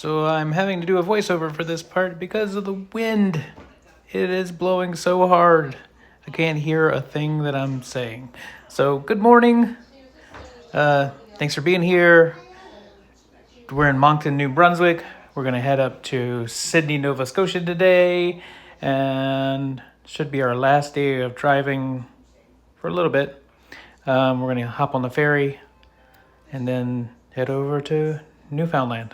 So I'm having to do a voiceover for this part because of the wind. It is blowing so hard. I can't hear a thing that I'm saying. So good morning. Thanks for being here. We're in Moncton, New Brunswick. We're going to head up to Sydney, Nova Scotia today. And should be our last day of driving for a little bit. We're going to hop on the ferry and then head over to Newfoundland.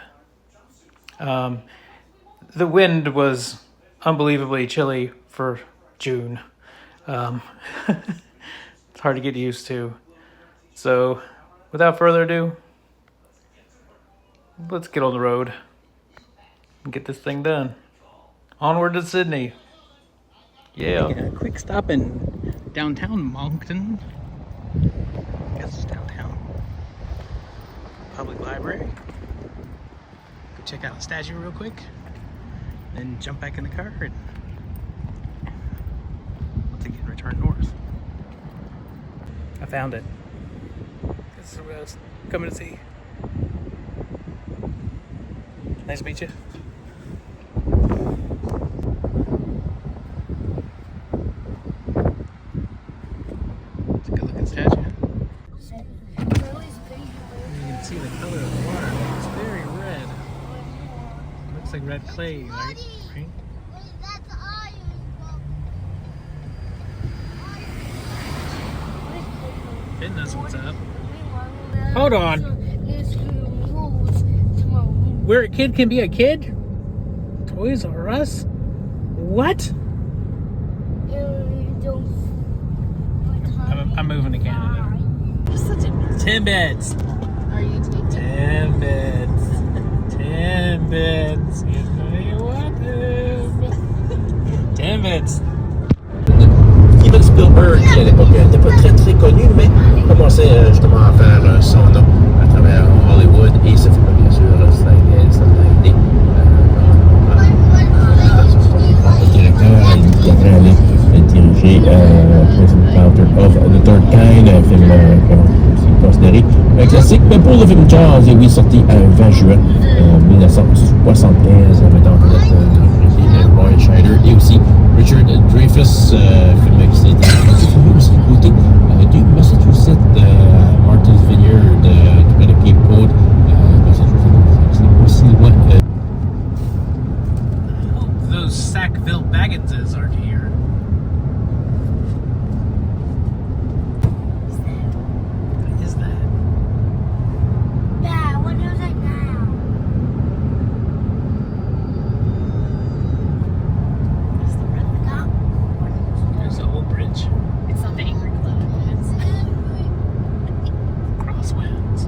The wind was unbelievably chilly for June. It's hard to get used to. So, without further ado, let's get on the road and get this thing done. Onward to Sydney. Yeah. A quick stop in downtown Moncton. I guess it's downtown. Public library. Go check out the statue real quick. Then jump back in the car and once again return north. I found it. This is what I was coming to see. Nice to meet you. It's a good looking statue. You can see the color of the water. It's very red. Looks like red clay, right? It knows what's up. Hold on. Where a kid can be a kid? Toys R Us? What? I'm moving to Canada. Just such a 10 beds. Are you taking 10 beds. 10 beds. You know what? 10 beds. Steven Spielberg, qui à l'époque n'était pas très connu, mais commençait justement à faire son nom à travers Hollywood et ce film, bien sûr, ça a aidé. Le directeur, et après aller diriger Encounter of the Third Kind, un film aussi considéré un classique, mais pour le film Jaws, et oui, sorti à 20 juin 1975, avec en vedette Roy Scheider et aussi Richard Dreyfuss, film qui s'est été aussi côté du Massachusetts, Martha's Vineyard, du près de Cape Cod, Massachusetts, c'est aussi loin. Those Sackville Bagginses aren't here. What is that? Yeah, what is it now? There's the red top. There's the old bridge. It's not the Angry Club. It's Crosswinds.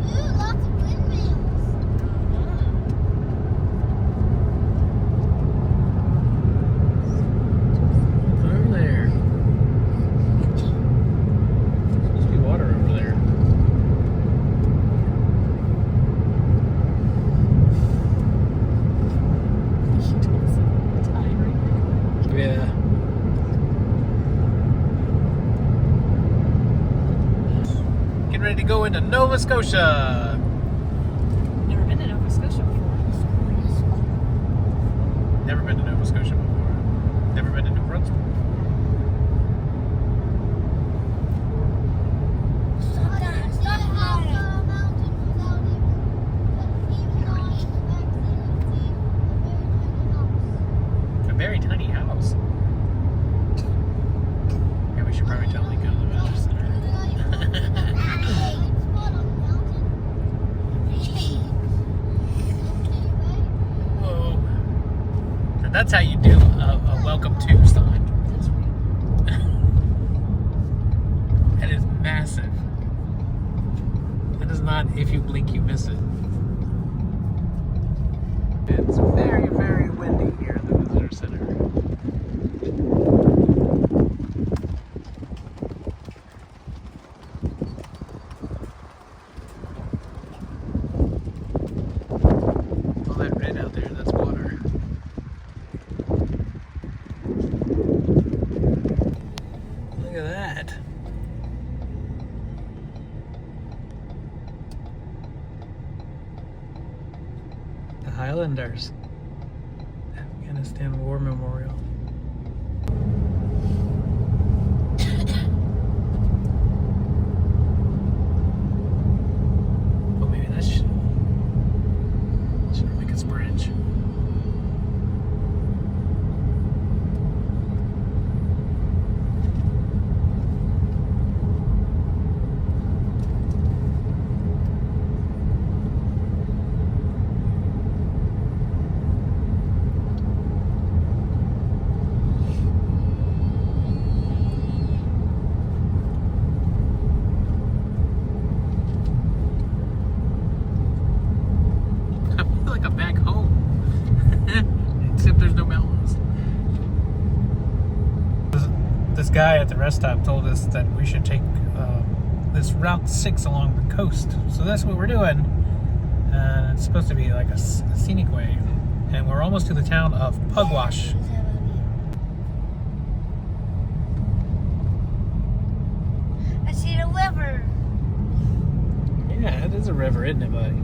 Ooh, lots of windmills. Over there. Supposed to be water over there. Yeah. Getting ready to go into Nova Scotia. Never been to Nova Scotia before. Never been to Nova Scotia before. Never been to New Brunswick. A very tiny house. Yeah, we should probably totally go to the Visitor Center. Whoa. So that's how you do a welcome to sign. That is massive. That is not if you blink you miss it. It's very, very windy here at the Visitor Center. All that red out there, that's water. Look at that. years. Afghanistan War Memorial. Oh, maybe that should make its bridge. This guy at the rest stop told us that we should take this Route 6 along the coast. So that's what we're doing. It's supposed to be like a scenic way. And we're almost to the town of Pugwash. I see the river. Yeah, it is a river, isn't it, buddy?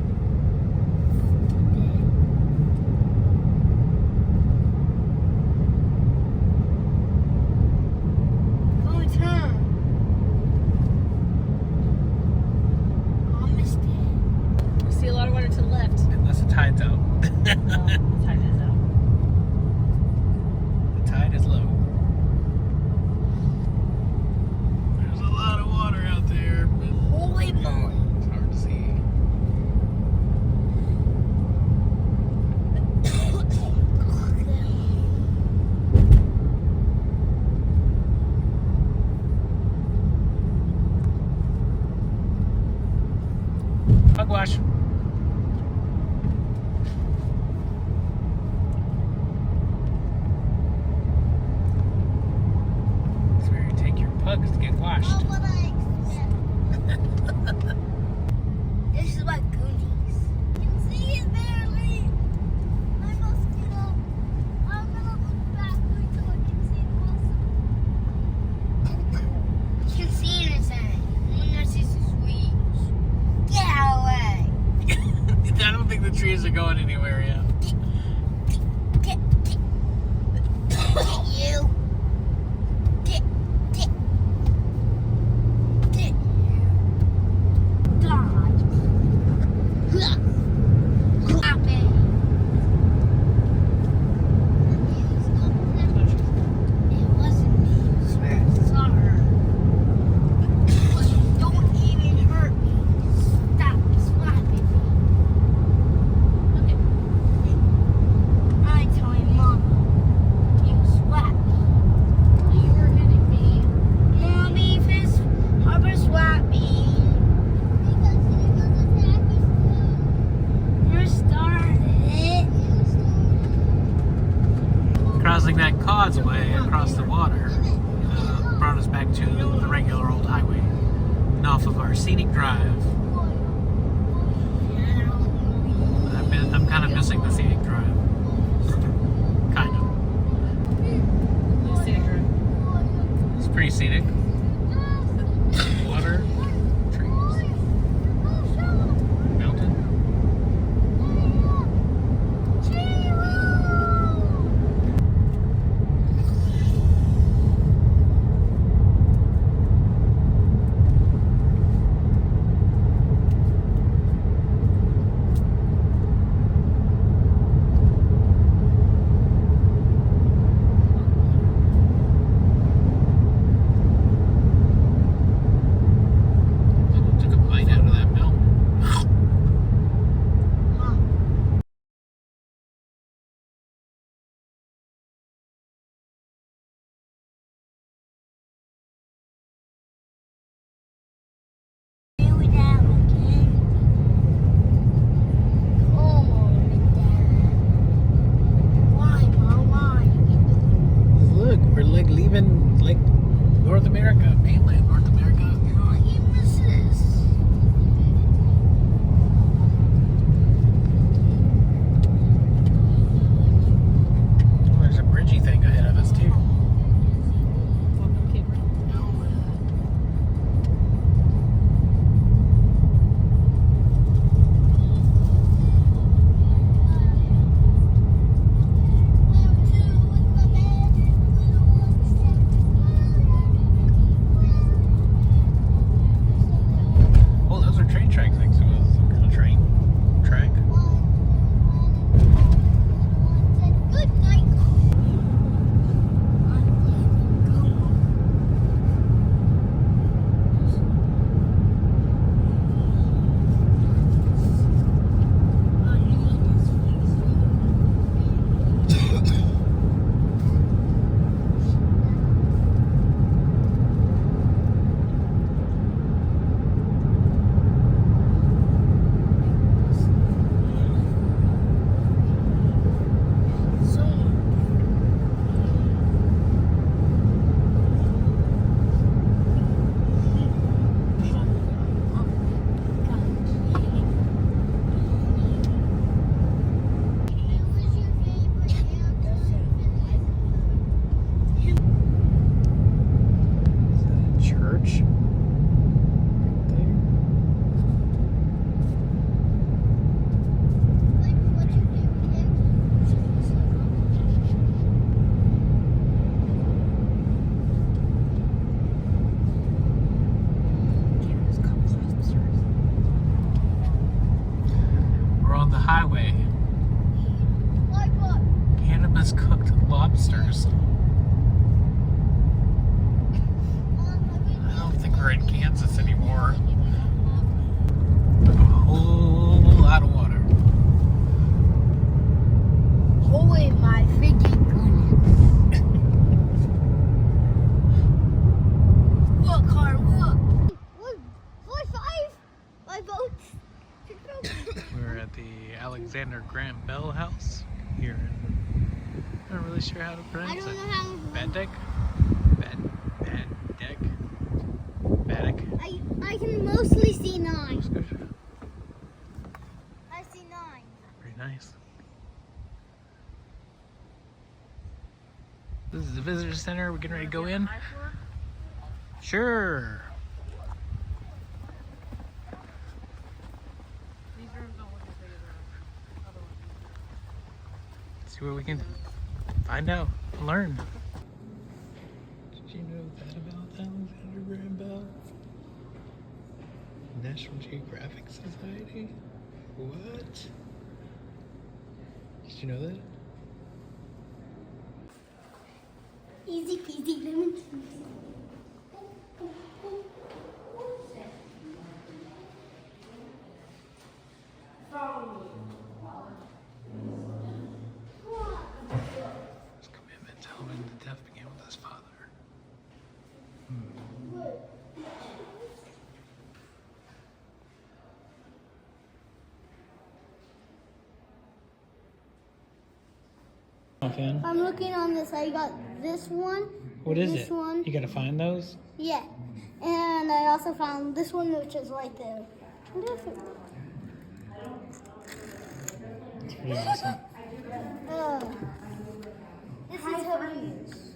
See a lot of water to the left. Unless the tide's out. The tide is out. The tide is low. There's a lot of water out there, but Holy moly. it's hard to see. Pugwash. That's where you take your pugs to get washed. Oh, what I expect. This is like Goonies. You can see it barely. My mosquito. I'm gonna look backwards so I can see the You can see it inside. Unless it's a sweet. Get away. I don't think the trees are going anywhere yet. Get you. Get dodge. Stop it. It wasn't me. I swear I saw her. Don't even hurt me. Stop slapping me. Okay. I told Mom, you slapped me. You were hitting me. Mommy, this Harper slapped me. Because he was attacking you. You started it. Crossing that causeway across the water brought us back to the regular old highway and off of our scenic drive. I'm kind of missing the scenic drive. Kind of. Let's see it. It's pretty scenic. Water, trees, mountain. famous cooked lobsters. I don't think we're in Kansas anymore. A whole lot of water. Holy my freaking goodness. Look, car, look. Look, 45. My boats. We're at the Alexander Graham Bell House here in, I'm not really sure how to I pronounce don't it. know how. Baddeck? Baddeck? Baddeck? I can mostly see 9. Scotia. I see 9. Very nice. This is the visitor center. We're getting ready to go in. Sure. These rooms don't look as big as the other ones. See what we can find out, learn. Did you know that about Alexander Graham Bell? National Geographic Society? What? Did you know that? Easy peasy lemon squeezy. His commitment to helping the deaf began with his father. Fan? I'm looking on this. I got this one. What is this it? one. You gotta find those? Yeah. And I also found this one, which is right there. What is it? It's pretty awesome. This is hilarious.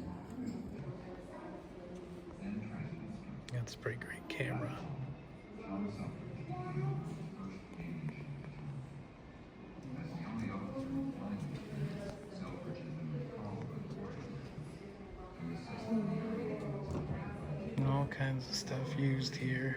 That's a pretty great camera. And all kinds of stuff used here.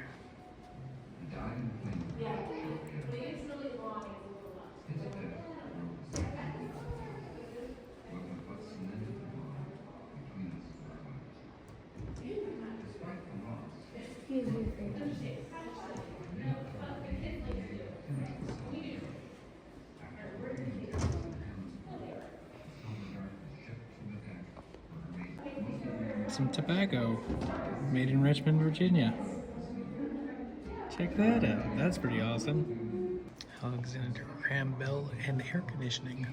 Some tobacco made in Richmond, Virginia. Check that out. That's pretty awesome. Alexander Graham Bell and air conditioning.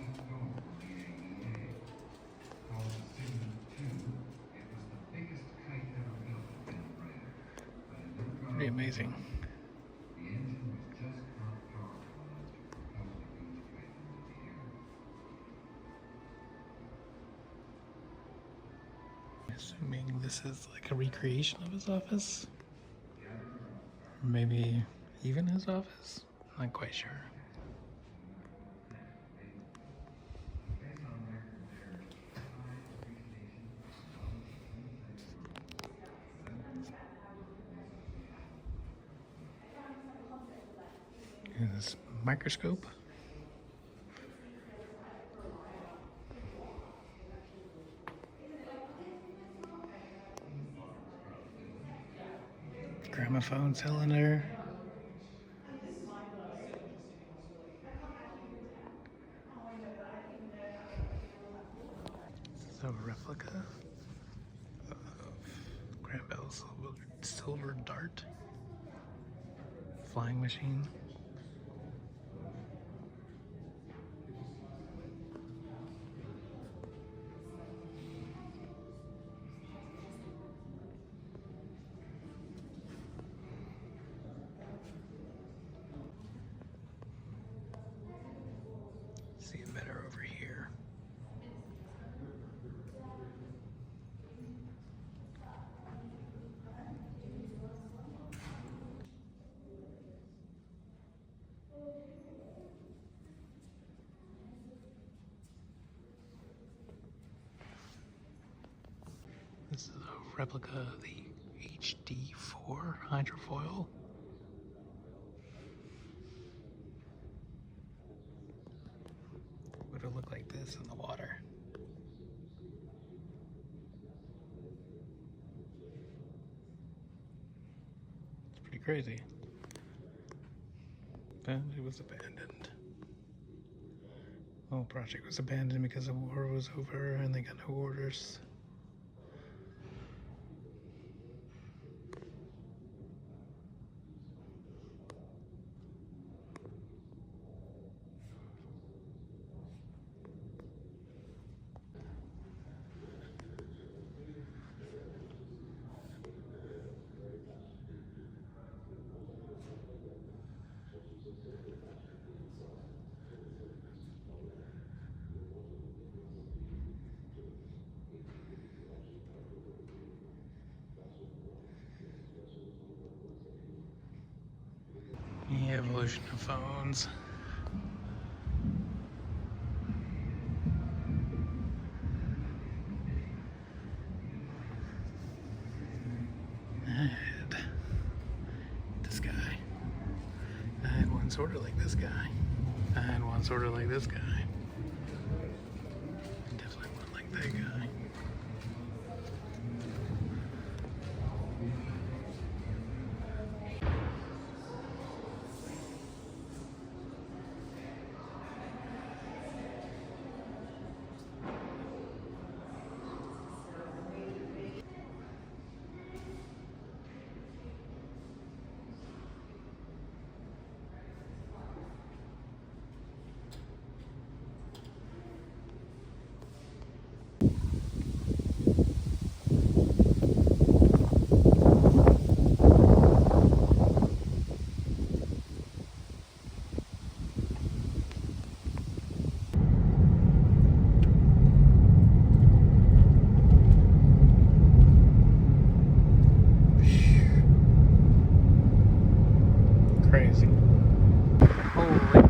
Pretty amazing. Assuming this is like a recreation of his office. Or maybe even his office. Not quite sure. Here's this microscope. Gramophone cylinder. This is a replica of Graham Bell's silver dart flying machine. See it better over here. This is a replica of the HD4 hydrofoil. Would it look like this in the water? crazy. But it was abandoned. The whole project was abandoned because the war was over and they got no orders. The evolution of phones. I had this guy. I had one sort of like this guy. I had one sort of like this guy. Definitely one like that guy. Crazy. Holy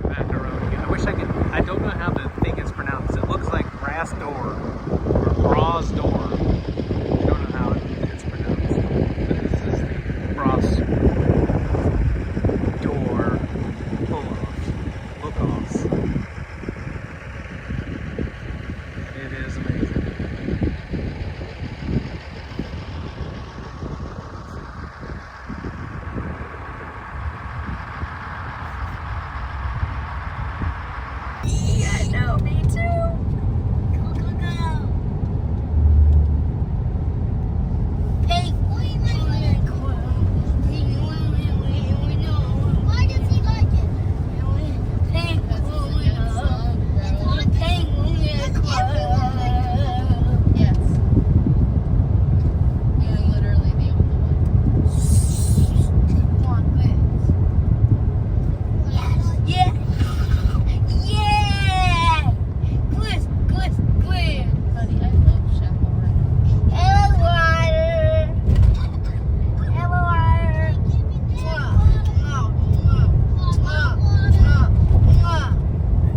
macaroni. I wish I could. I don't know how the thing is pronounced. It looks like grass door or bras door. I don't know how it's pronounced. But this is the bras door pull-off. Look-offs. It is amazing. Yeah, no, me too. Go, go, go. Pink. Why does he like it? Pink. Yes. You're literally the only one. Come on, Chris. Yes. Yeah. Chris. Buddy, I love chaperone. Hello, water. Hello, water.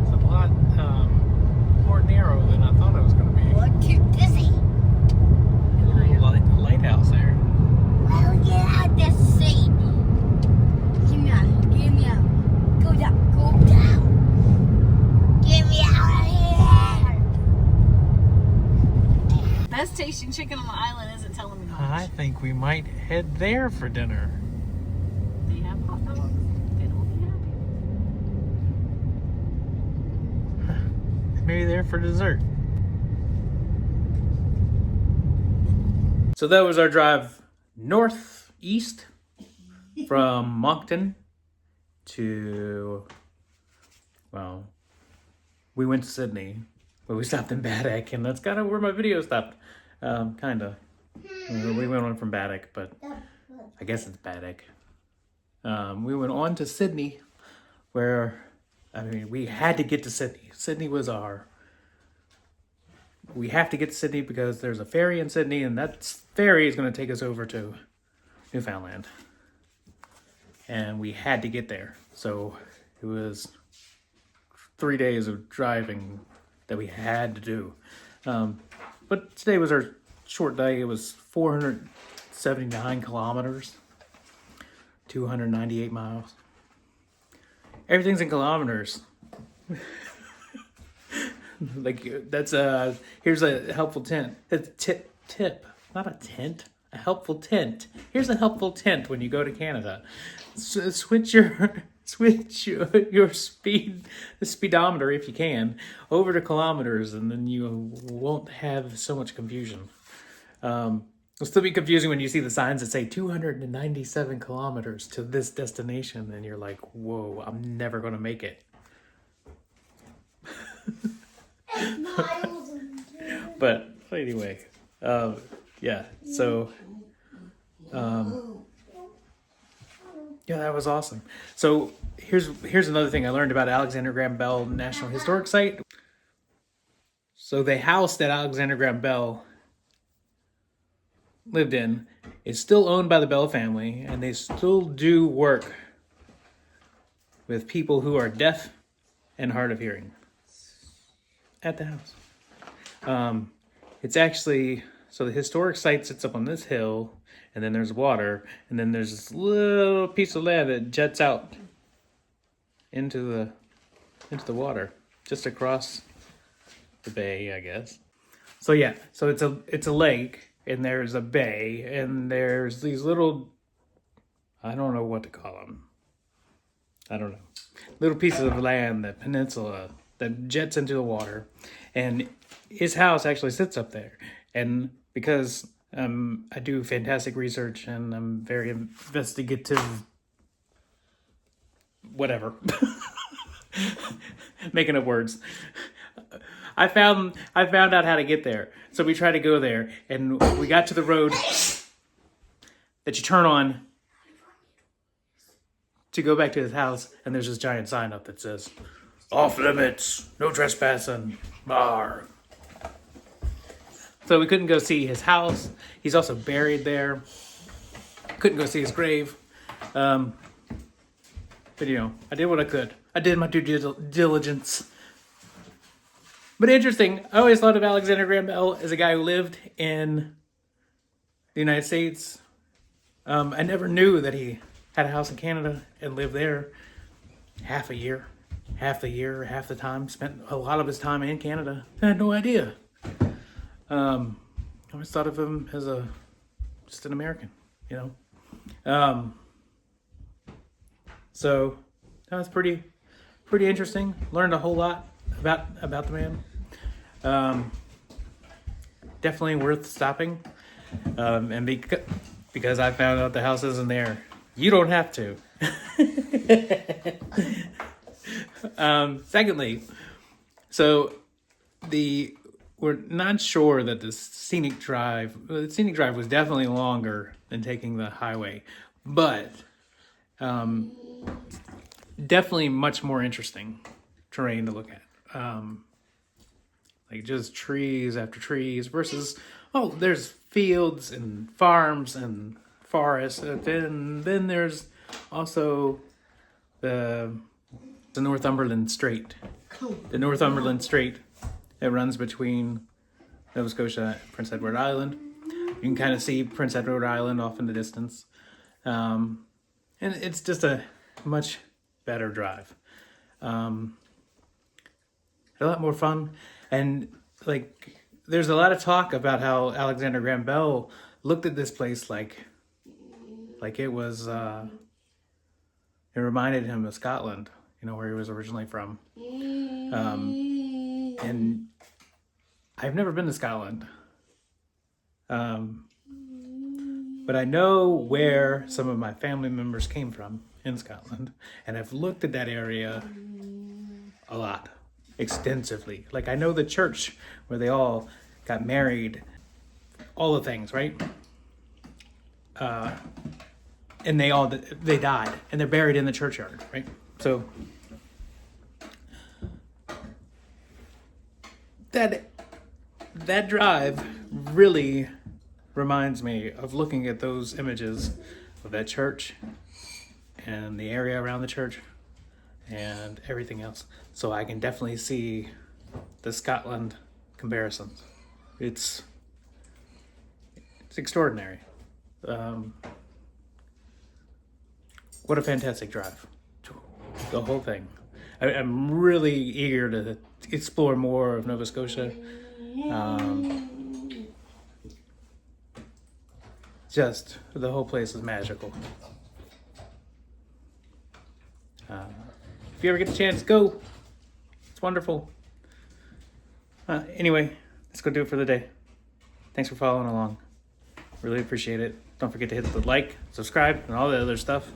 It's a lot more narrow than I thought it was going to be. What too busy? Lighthouse there. Well, get out the seat. Give me out. Go down. Get me out of here. Best tasting chicken on the island isn't telling me much. I think we might head there for dinner. They have hot dogs. They don't be happy. Maybe there for dessert. So that was our drive northeast from Moncton to, well, we went to Sydney, but we stopped in Baddeck, and that's kind of where my video stopped. Kind of. We went on from Baddeck, but I guess it's Baddeck. We went on to Sydney, where, I mean, we had to get to Sydney. Sydney was we have to get to Sydney because there's a ferry in Sydney, and that ferry is going to take us over to Newfoundland. And we had to get there. So it was 3 days of driving that we had to do. But today was our short day. It was 479 kilometers, 298 miles. Everything's in kilometers. Like that's here's a helpful tip, not a tent, a a helpful tint. Here's a helpful tint when you go to Canada. Switch your the speedometer, if you can, over to kilometers, and then you won't have so much confusion. It'll still be confusing when you see the signs that say 297 kilometers to this destination, and you're like, whoa, I'm never going to make it. But anyway, yeah, so, yeah, that was awesome. So here's another thing I learned about Alexander Graham Bell National Historic Site. So the house that Alexander Graham Bell lived in is still owned by the Bell family, and they still do work with people who are deaf and hard of hearing at the house. It's actually, so the historic site sits up on this hill, and then there's water, and then there's this little piece of land that jets out into the water, just across the bay, I guess. So yeah, so it's a lake, and there's a bay, and there's these little, I don't know what to call them. I don't know. Little pieces of land, that peninsula that jets into the water, and his house actually sits up there. And because I do fantastic research and I'm very investigative, whatever, making up words. I found out how to get there. So we tried to go there, and we got to the road that you turn on to go back to his house, and there's this giant sign up that says, "Off limits, no trespassing, bar." So we couldn't go see his house. He's also buried there. Couldn't go see his grave. But you know, I did what I could. I did my due diligence. But interesting, I always thought of Alexander Graham Bell as a guy who lived in the United States. I never knew that he had a house in Canada and lived there half the time, spent a lot of his time in Canada. I had no idea. I always thought of him as just an American, you know. So that was pretty interesting. Learned a whole lot about the man. Definitely worth stopping. And because I found out the house isn't there, you don't have to. Secondly, so we're not sure that the scenic drive was definitely longer than taking the highway, but definitely much more interesting terrain to look at. Like just trees after trees versus, there's fields and farms and forests. And then there's also the Northumberland Strait. The Northumberland Strait that runs between Nova Scotia and Prince Edward Island. You can kind of see Prince Edward Island off in the distance. And it's just a much better drive. A lot more fun. And like, there's a lot of talk about how Alexander Graham Bell looked at this place like it was, it reminded him of Scotland, you know, where he was originally from. And I've never been to Scotland. But I know where some of my family members came from in Scotland, and I've looked at that area a lot, extensively. Like, I know the church where they all got married, all the things, right? And they died, and they're buried in the churchyard, right? So that drive really reminds me of looking at those images of that church and the area around the church and everything else. So I can definitely see the Scotland comparisons. It's extraordinary. What a fantastic drive. The whole thing. I'm really eager to explore more of Nova Scotia. just, the whole place is magical. If you ever get the chance, go. It's wonderful. Anyway, let's go do it for the day. Thanks for following along. Really appreciate it. Don't forget to hit the like, subscribe, and all the other stuff.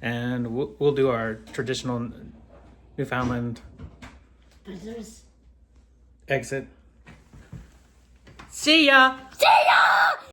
And we'll do our traditional Newfoundland exit. See ya! See ya!